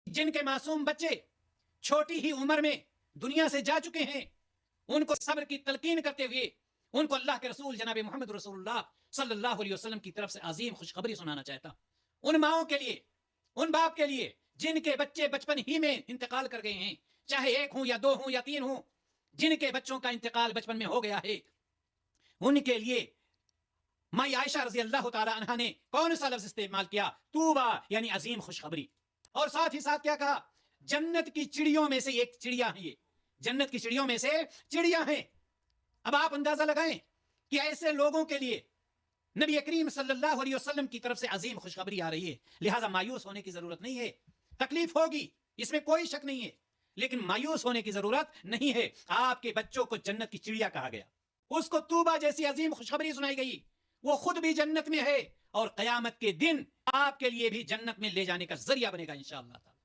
جن کے معصوم بچے چھوٹی ہی عمر میں دنیا سے جا چکے ہیں، ان کو صبر کی تلقین کرتے ہوئے ان کو اللہ کے رسول جناب محمد رسول اللہ صلی اللہ علیہ وسلم کی طرف سے عظیم خوشخبری سنانا چاہتا ہوں۔ ان ماؤں کے لیے، ان باپ کے لیے جن کے بچے بچپن ہی میں انتقال کر گئے ہیں، چاہے ایک ہوں یا دو ہوں یا تین ہوں، جن کے بچوں کا انتقال بچپن میں ہو گیا ہے، ان کے لیے مائی عائشہ رضی اللہ تعالی عنہا نے کون سا لفظ استعمال کیا؟ توبہ، یعنی عظیم خوشخبری۔ اور ساتھ ہی ساتھ کیا کہا؟ جنت کی چڑیوں میں سے ایک چڑیا ہے، یہ جنت کی چڑیوں میں سے چڑیا ہیں۔ اب آپ اندازہ لگائیں کہ ایسے لوگوں کے لیے نبی کریم صلی اللہ علیہ وسلم کی طرف سے عظیم خوشخبری آ رہی ہے، لہذا مایوس ہونے کی ضرورت نہیں ہے۔ تکلیف ہوگی، اس میں کوئی شک نہیں ہے، لیکن مایوس ہونے کی ضرورت نہیں ہے۔ آپ کے بچوں کو جنت کی چڑیا کہا گیا، اس کو توبہ جیسی عظیم خوشخبری سنائی گئی، وہ خود بھی جنت میں ہے اور قیامت کے دن آپ کے لیے بھی جنت میں لے جانے کا ذریعہ بنے گا انشاءاللہ تعالی۔